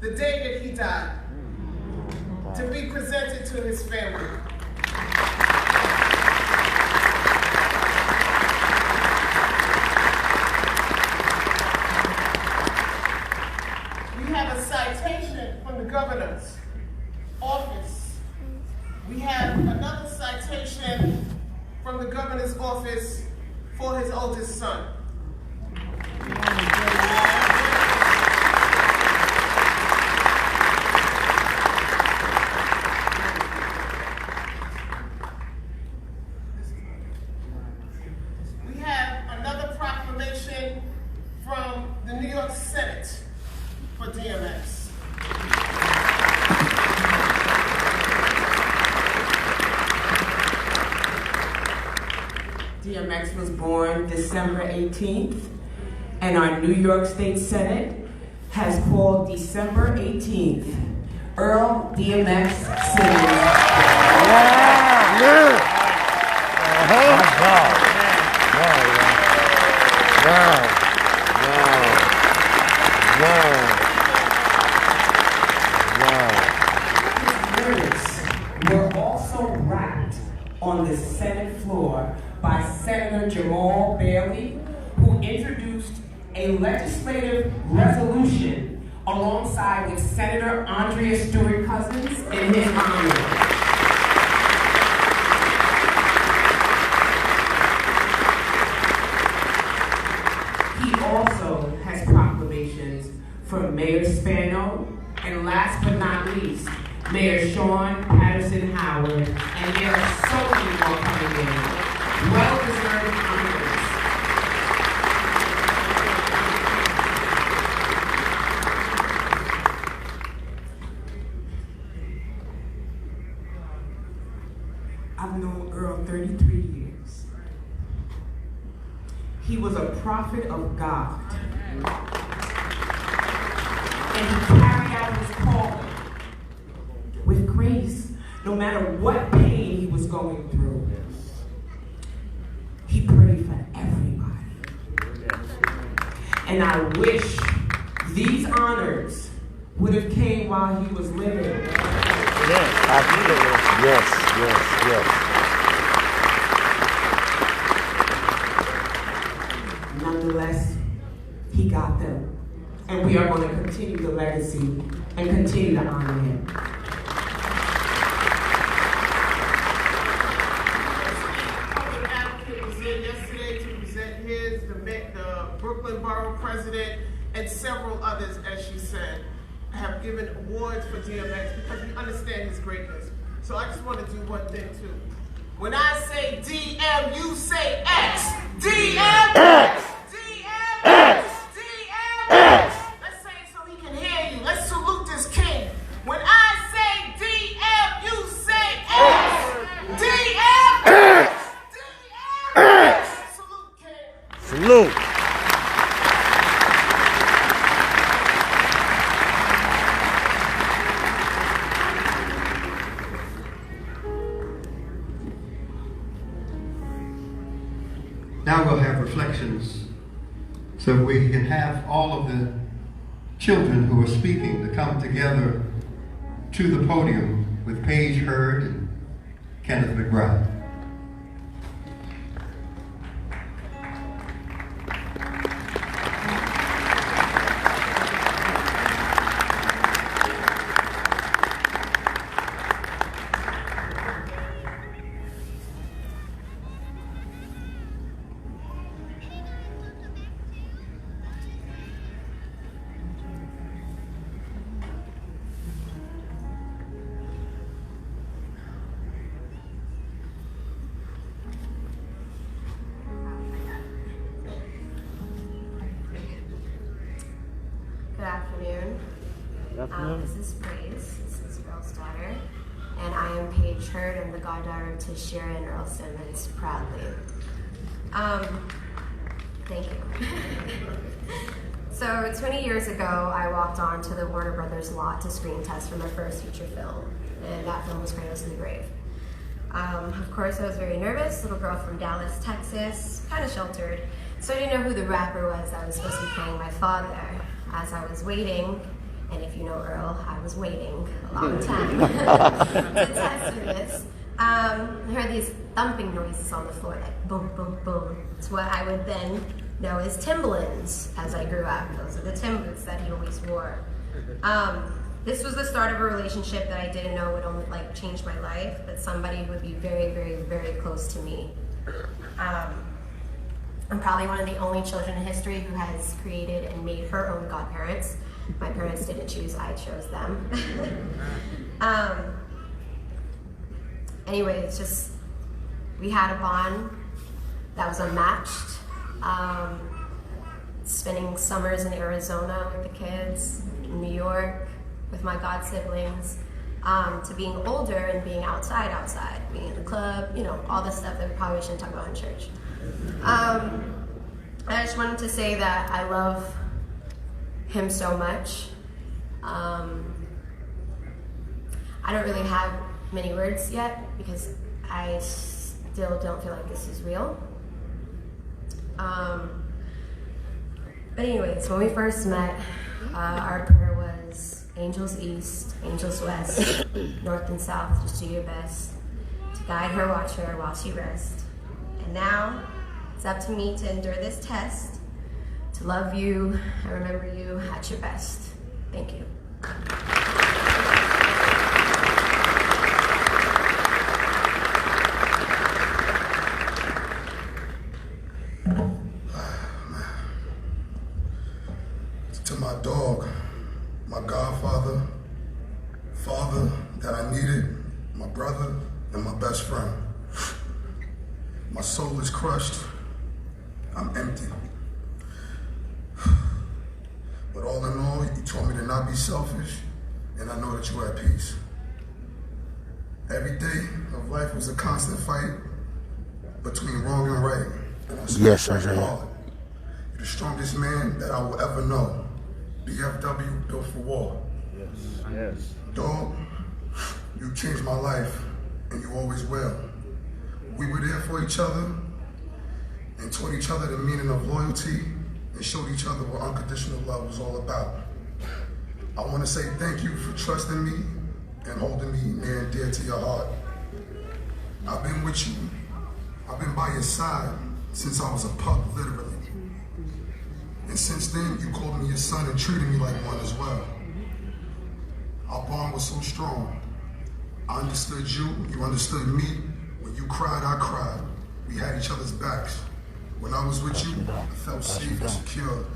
the day that he died, to be presented to his family. We have a citation from the governor's office. We have another citation from the governor's office for his oldest son. We have another proclamation from the New York Senate for DMX. DMX was born December 18th, and our New York State Senate has called December 18th Earl DMX Funeral. His words were also rapped on the Senate floor by Senator Jamal Bailey, who introduced a legislative resolution alongside with Senator Andrea Stewart Cousins in his honor. He also has proclamations from Mayor Spano, and last but not least, Mayor Sean Patterson Howard, and there are so many more coming in. Well-deserved honors. I've known Earl 33 years. He was a prophet of God. And he carried out his calling with grace, no matter what pain he was going through. He prayed for everybody. And I wish these honors would have came while he was living. Yes, absolutely. Yes. Nonetheless, he got them. And we are going to continue the legacy and continue to honor him. The Brooklyn Borough President and several others, as she said, have given awards for DMX because we understand his greatness. So I just want to do one thing too. When I say DM, you say X. DMX! DMX! DMX! Let's say it so he can hear you. Let's salute this king. When I say DM, you say X. DMX! DMX! Salute, king. Salute. Now we'll have reflections so we can have all of the children who are speaking to come together to the podium with Paige Hurd and Kenneth McBride. Good afternoon. This is Praise. This is Earl's daughter. And I am Paige Hurd. I'm the goddaughter to Sharon Earl Simmons, proudly. Thank you. So 20 years ago, I walked onto the Warner Brothers lot to screen test for my first feature film. And that film was Cradle to the Grave. Of course, I was very nervous, little girl from Dallas, Texas, kind of sheltered. So I didn't know who the rapper was that was supposed to be playing my father. As I was waiting And if you know Earl, I was waiting a long time to test this. I heard these thumping noises on the floor, like boom, boom, boom. It's what I would then know as Timberlands as I grew up. Those are the Tim boots that he always wore. This was the start of a relationship that I didn't know would only like change my life, but somebody would be very, very, very close to me. I'm probably one of the only children in history who has created and made her own godparents. My parents didn't choose, I chose them. Anyway, it's just, we had a bond that was unmatched. Spending summers in Arizona with the kids, in New York, with my god siblings, to being older and being outside, being in the club, you know, all the stuff that we probably shouldn't talk about in church. I just wanted to say that I love him so much. I don't really have many words yet because I still don't feel like this is real. But anyways, when we first met, our prayer was angels east, angels west, north and south, just do your best to guide her, watch her while she rests. And now it's up to me to endure this test, to love you and remember you at your best. Thank you. To my dog, my godfather, father that I needed, my brother, and my best friend. My soul is crushed. I'm empty. But all in all, you told me to not be selfish, and I know that you're at peace. Every day of life was a constant fight between wrong and right. And I Yes, hard. Isaiah. You're the strongest man that I will ever know. BFW, built for war. Yes. Dog, you changed my life, and you always will. We were there for each other and taught each other the meaning of loyalty and showed each other what unconditional love was all about. I want to say thank you for trusting me and holding me near and dear to your heart. I've been with you. I've been by your side since I was a pup, literally. And since then, you called me your son and treated me like one as well. Our bond was so strong. I understood you, you understood me. When you cried, I cried. We had each other's backs. When I was with you, I felt safe and secure.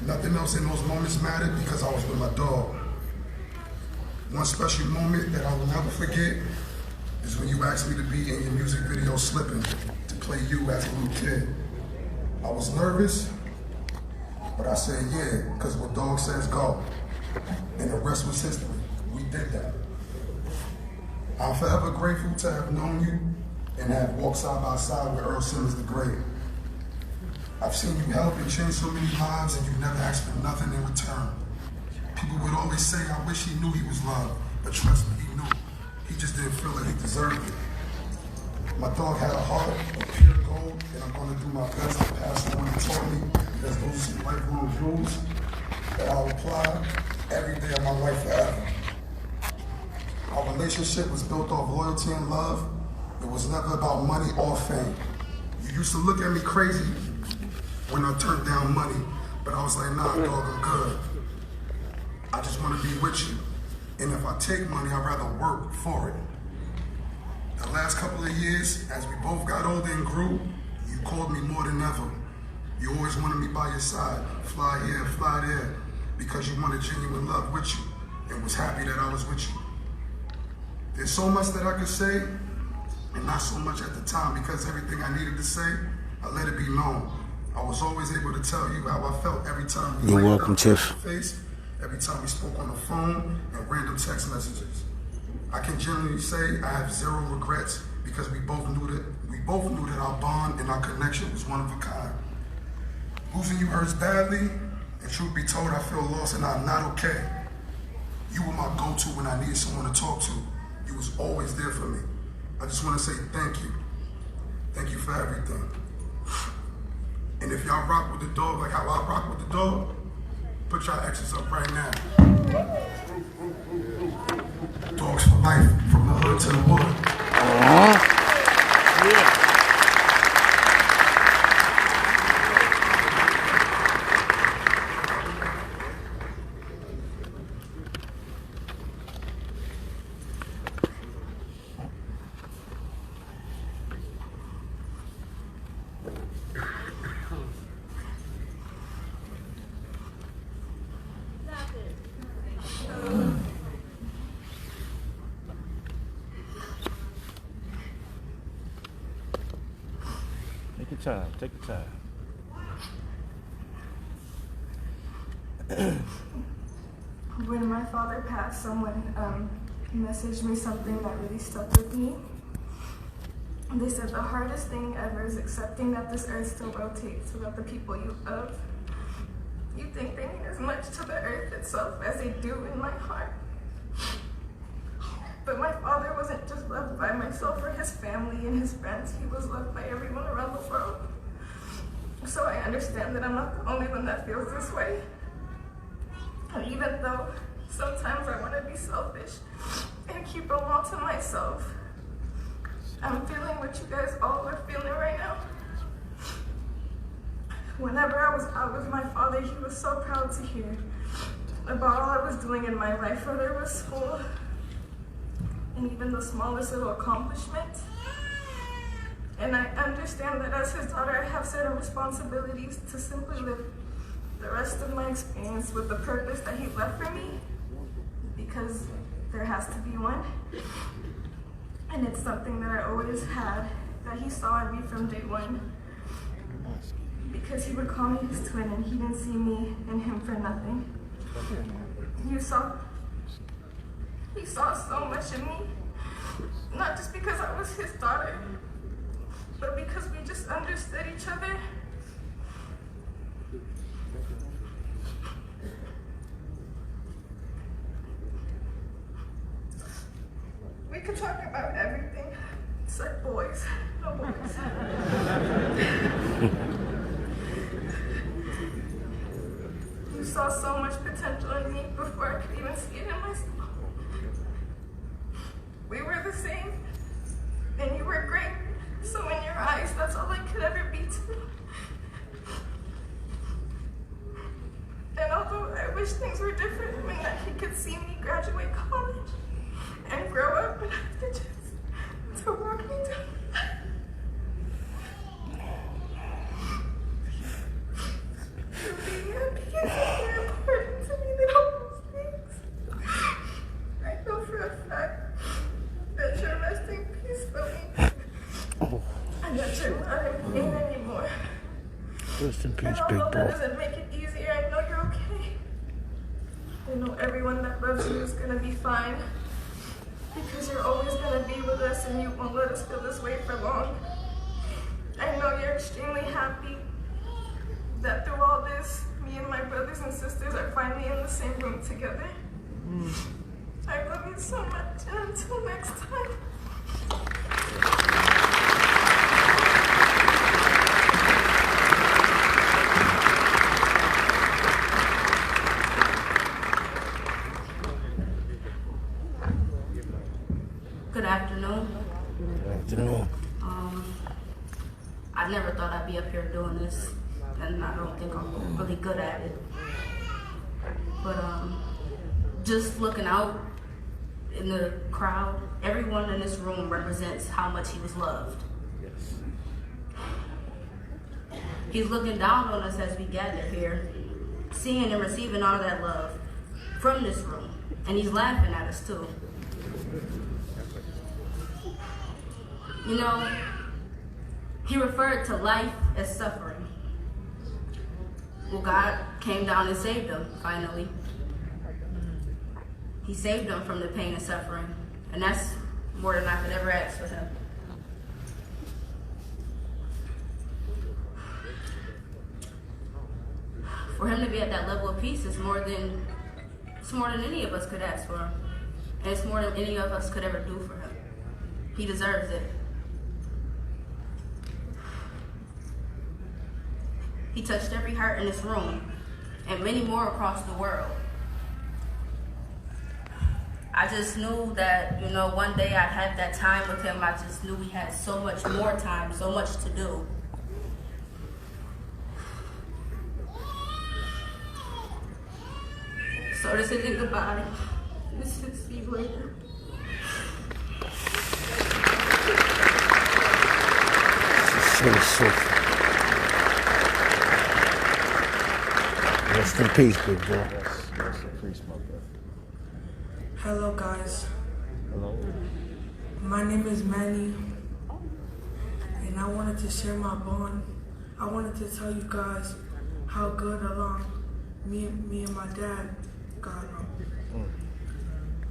Nothing else in those moments mattered because I was with my dog. One special moment that I will never forget is when you asked me to be in your music video Slippin', to play you as a little kid. I was nervous, but I said yeah, because what dog says go. And the rest was history. We did that. I'm forever grateful to have known you and have walked side by side with Earl Simmons the Great. I've seen you help and change so many lives, and you've never asked for nothing in return. People would always say, I wish he knew he was loved, but trust me, he knew. He just didn't feel like he deserved it. My dog had a heart of pure gold, and I'm gonna do my best to pass on what he taught me, because those are some lifelong rules that I'll apply every day of my life forever. Our relationship was built off loyalty and love. It was never about money or fame. You used to look at me crazy when I turned down money, but I was like, nah, dog, I'm good. I just want to be with you. And if I take money, I'd rather work for it. The last couple of years, as we both got older and grew, you called me more than ever. You always wanted me by your side, fly here, fly there, because you wanted genuine love with you and was happy that I was with you. There's so much that I could say, and not so much at the time, because everything I needed to say, I let it be known. I was always able to tell you how I felt every time we You're welcome, Tiff. face, every time we spoke on the phone, and random text messages. I can genuinely say I have zero regrets because we both knew that our bond and our connection was one of a kind. Losing you hurts badly, and truth be told, I feel lost and I'm not okay. You were my go-to when I needed someone to talk to. You was always there for me. I just want to say thank you. Thank you for everything. And if y'all rock with the dog like how I rock with the dog, Put your X's up right now. Dogs for life, from the hood to the wood. Take your time. Take your time. When my father passed, someone messaged me something that really stuck with me. They said the hardest thing ever is accepting that this earth still rotates without the people you love. You think they mean as much to the earth itself as they do in my heart. But my father wasn't just loved by myself or his family and his friends. He was loved by everyone around the world. So I understand that I'm not the only one that feels this way. And even though sometimes I want to be selfish and keep it all to myself, I'm feeling what you guys all are feeling right now. Whenever I was out with my father, he was so proud to hear about all I was doing in my life, whether it was school and even the smallest little accomplishment. And I understand that as his daughter, I have certain responsibilities to simply live the rest of my experience with the purpose that he left for me, because there has to be one. And it's something that I always had, that he saw in me from day one. Because he would call me his twin and he didn't see me and him for nothing. He saw so much in me, not just because I was his daughter, but because we just understood each other. We could talk about everything, except boys. No boys. You saw so much potential in me before I could even see it in myself. We were the same, and you were great. So in your eyes, that's all I could ever be to. And although I wish things were different, and that he could see me graduate college and grow up, and have the chance to walk me down. To be happy is very important to me than all those things. I know for a fact that you're resting peacefully. And that you're not in pain anymore. Rest in peace, and Big although that Bro. doesn't make it easier, I know you're okay. I know everyone that loves you is gonna be fine. Because you're always gonna be with us and you won't let us feel this way for long. I know you're extremely happy that through all this, me and my brothers and sisters are finally in the same room together. I love you so much, and until next time. Good afternoon. I never thought I'd be up here doing this, and I don't think I'm really good at it. But just looking out in the crowd, everyone in this room represents how much he was loved. He's looking down on us as we gather here, seeing and receiving all that love from this room, and he's laughing at us too. You know, he referred to life as suffering. Well, God came down and saved him, finally. He saved him from the pain and suffering, and that's more than I could ever ask for him. For him to be at that level of peace is more than any of us could ask for him. And it's more than any of us could ever do for him. He deserves it. He touched every heart in this room, and many more across the world. I just knew that, you know, one day I'd have that time with him. I just knew we had so much more time, so much to do. So this isn't goodbye. This is see you later. Rest in peace, big bro. Rest in peace, my brother. Hello guys, Hello. my name is Manny and I wanted to share my bond. I wanted to tell you guys how good along me and my dad got along.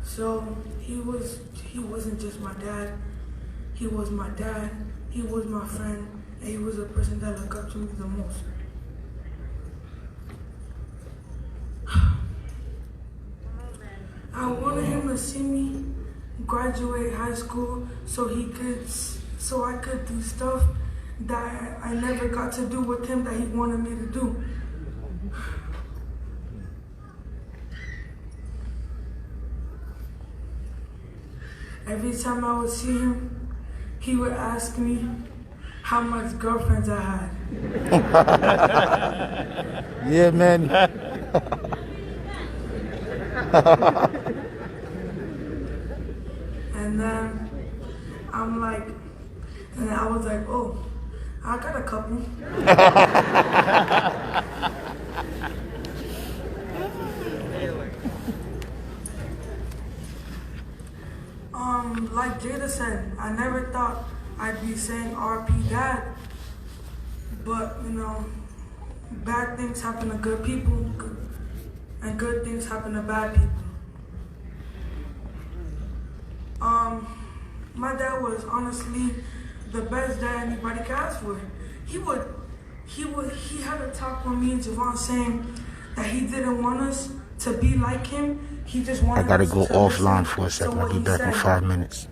So he wasn't just my dad, he was my dad, he was my friend, and he was the person that looked up to me the most. I wanted him to see me graduate high school so I could do stuff that I never got to do with him that he wanted me to do. Every time I would see him, he would ask me how much girlfriends I had. Yeah, man. And then I was like, oh, I got a couple. Like Jada said, I never thought I'd be saying RP Dad, but you know, bad things happen to good people, and good things happen to bad people. My dad was honestly the best dad anybody could ask for. He had a talk with me and Javon saying that he didn't want us to be like him. He just wanted I gotta us go to offline listen for a to second. what I'll be he back in said. 5 minutes.